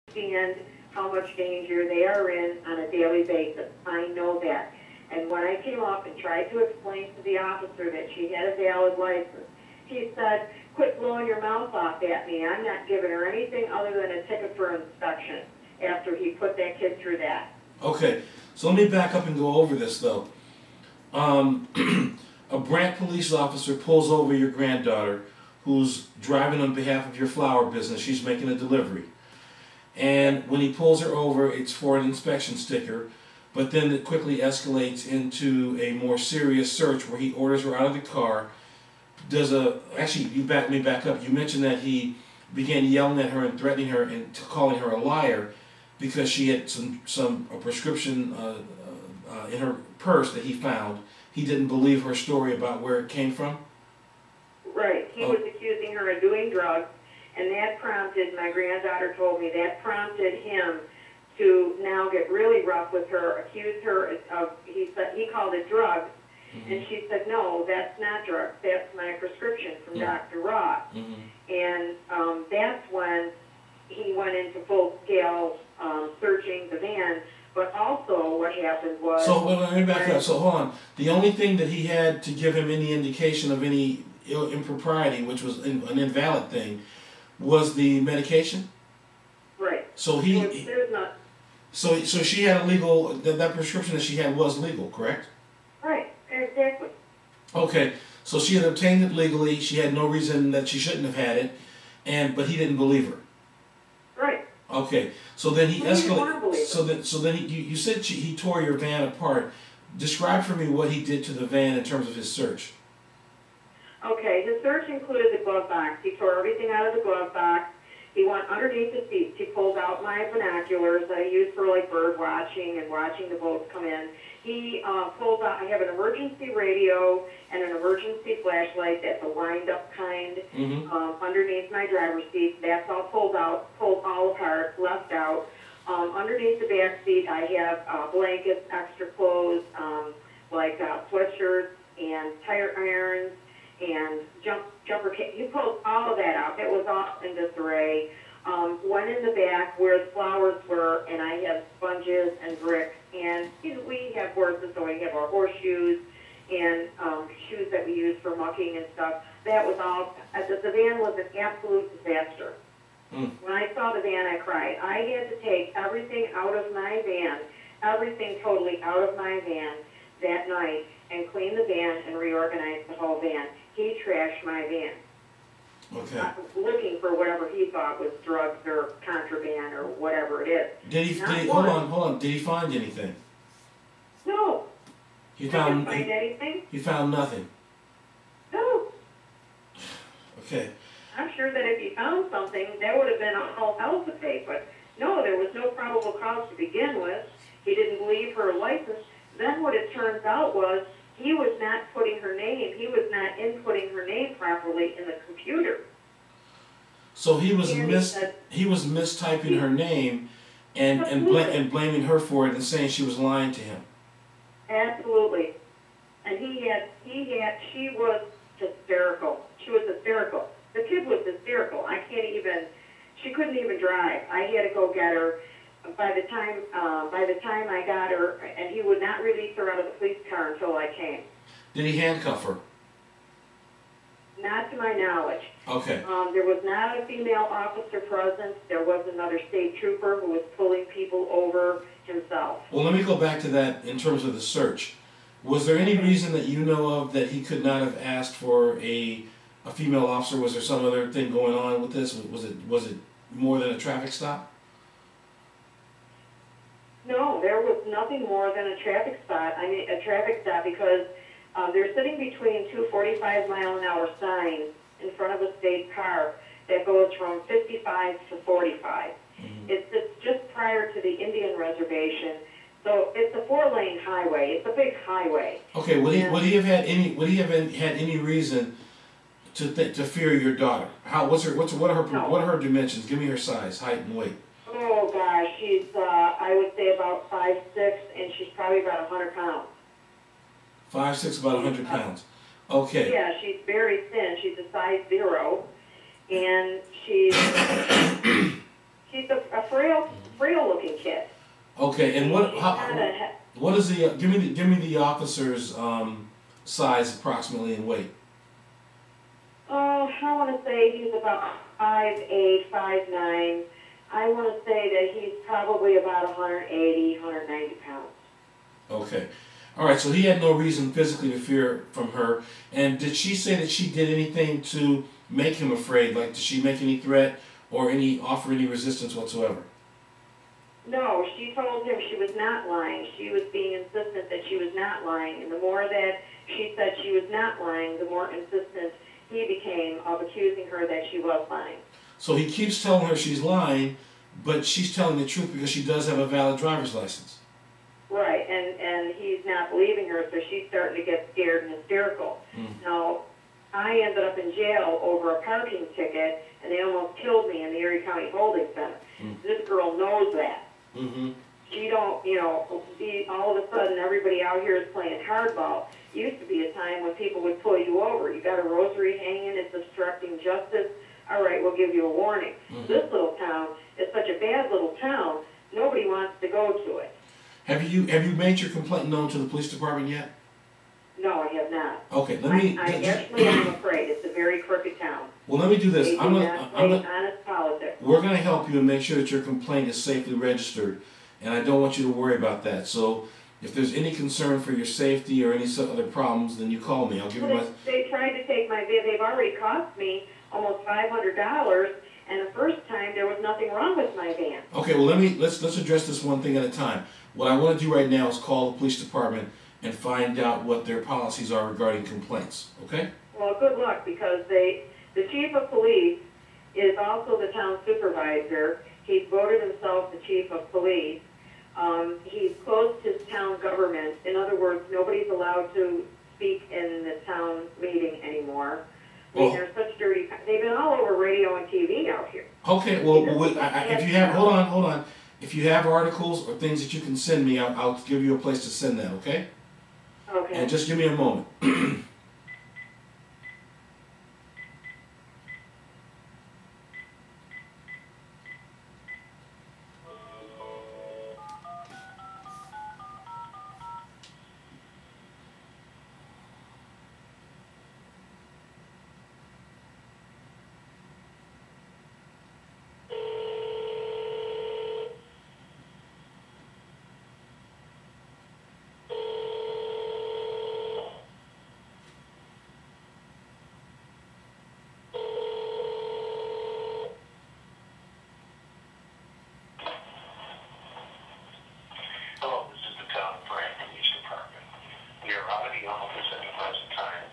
understand how much danger they are in on a daily basis. I know that. And when I came up and tried to explain to the officer that she had a valid license, he said, "Quit blowing your mouth off at me. I'm not giving her anything other than a ticket for inspection," after he put that kid through that. Okay, so let me back up and go over this, though. A Brant police officer pulls over your granddaughter who's driving on behalf of your flower business. She's making a delivery. And when he pulls her over, it's for an inspection sticker, but then it quickly escalates into a more serious search where he orders her out of the car. Actually, you back me back up. You mentioned that he began yelling at her and threatening her and calling her a liar because she had a prescription in her purse that he found. He didn't believe her story about where it came from? Right. He was accusing her of doing drugs, and that prompted, my granddaughter told me, that prompted him to now get really rough with her, accuse her of, he called it drugs, and she said, "No, that's not drugs, that's my prescription from Dr. Ross." And that's when he went into full-scale searching the van. But also what happened was... So, let me back up. So, hold on. The only thing that he had to give him any indication of any impropriety, which was an invalid thing, was the medication? Right. So there's not... So she had a legal... That prescription that she had was legal, correct? Right. Exactly. Okay. So she had obtained it legally. She had no reason that she shouldn't have had it, but he didn't believe her. Right. Okay, so then he escalated. So then you said he tore your van apart. Describe for me what he did to the van in terms of his search. Okay, his search included the glove box. He tore everything out of the glove box. He went underneath the seats. He pulled out my binoculars that I use for like bird watching and watching the boats come in. He pulled out, I have an emergency radio and an emergency flashlight that's a wind-up kind underneath my driver's seat. That's all pulled all apart, left out. Underneath the back seat, I have blankets, extra clothes, like sweatshirts and tire irons and jumper case. He pulled all of that out. It was all in disarray. Went in the back where the flowers were, and I have sponges and bricks. And we have horses, so we have our horseshoes and shoes that we use for mucking and stuff. That was all. The van was an absolute disaster. When I saw the van, I cried. I had to take everything out of my van, everything totally out of my van that night, and clean the van and reorganize the whole van. He trashed my van. Okay. Looking for whatever he thought was drugs or contraband or whatever it is. Hold on. Did he find anything? No. He didn't find anything? He found nothing? No. Okay. I'm sure that if he found something, that would have been a whole hell to pay. But no, there was no probable cause to begin with. He didn't believe her license. Then what it turns out was he was not putting her name. He was not inputting her name properly in the computer. So he was mistyping her name and blaming her for it and saying she was lying to him. Absolutely. And she was hysterical. She was hysterical. The kid was hysterical. She couldn't even drive. I had to go get her. By the time I got her, and he would not release her out of the police car until I came. Did he handcuff her? Not to my knowledge. Okay. There was not a female officer present. There was another state trooper who was pulling people over himself. Well, let me go back to that in terms of the search. Was there any reason that you know of that he could not have asked for a female officer? Was there some other thing going on with this? Was it more than a traffic stop? No, there was nothing more than a traffic stop. A traffic stop because they're sitting between two 45-mile-an-hour signs in front of a state park that goes from 55 to 45. It's just prior to the Indian reservation, so it's a 4-lane highway. It's a big highway. Okay, would he have had any reason to fear your daughter? What are her dimensions? Give me her size, height, and weight. Oh gosh, she's I would say about 5'6", and she's probably about 100 pounds. 5'6", about 100 pounds. Okay. Yeah, she's very thin. She's a size 0, and she's She's a frail looking kid. Okay, and She's what is the give me the officer's size approximately in weight? Oh, I want to say he's about 5'8", 5'9". I want to say that he's probably about 180, 190 pounds. Okay. All right, so he had no reason physically to fear from her. And did she say that she did anything to make him afraid? Like, did she make any threat or offer any resistance whatsoever? No, she told him she was not lying. She was being insistent that she was not lying. And the more that she said she was not lying, the more insistent he became of accusing her that she was lying. So he keeps telling her she's lying, but she's telling the truth because she does have a valid driver's license. Right, and he's not believing her, so she's starting to get scared and hysterical. Now, I ended up in jail over a parking ticket, and they almost killed me in the Erie County Holding Center. This girl knows that. She don't, all of a sudden everybody out here is playing hardball. Used to be a time when people would pull you over. You got a rosary hanging, it's obstructing justice. All right, we'll give you a warning. This little town is such a bad little town, nobody wants to go to it. Have you made your complaint known to the police department yet? No, I have not. Okay, let me. I'm afraid it's a very crooked town. Well, let me do this. They do not play honest politics. We're going to help you and make sure that your complaint is safely registered, and I don't want you to worry about that. So, if there's any concern for your safety or any other problems, then you call me. I'll give you my. They tried to take my van. They've already cost me almost $500, and the first time there was nothing wrong with my van. Okay, well let's address this one thing at a time. What I want to do right now is call the police department and find out what their policies are regarding complaints. Okay? Well, good luck, because the chief of police is also the town supervisor. He's voted himself the chief of police. He's closed his town government. In other words, nobody's allowed to speak in the town meeting anymore. They're such dirty. They've been all over radio and TV out here. Okay, well, if you have, hold on. If you have articles or things that you can send me, I'll give you a place to send that, okay? Okay. And just give me a moment. Hello, this is the town of Brant Police Department. We are out of the office at the present time.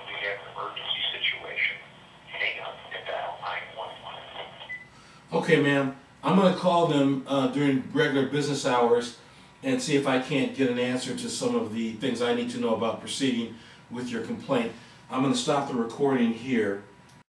We have an emergency situation. Hang on and dial 911. Okay, ma'am. I'm going to call them during regular business hours and see if I can't get an answer to some of the things I need to know about proceeding with your complaint. I'm going to stop the recording here.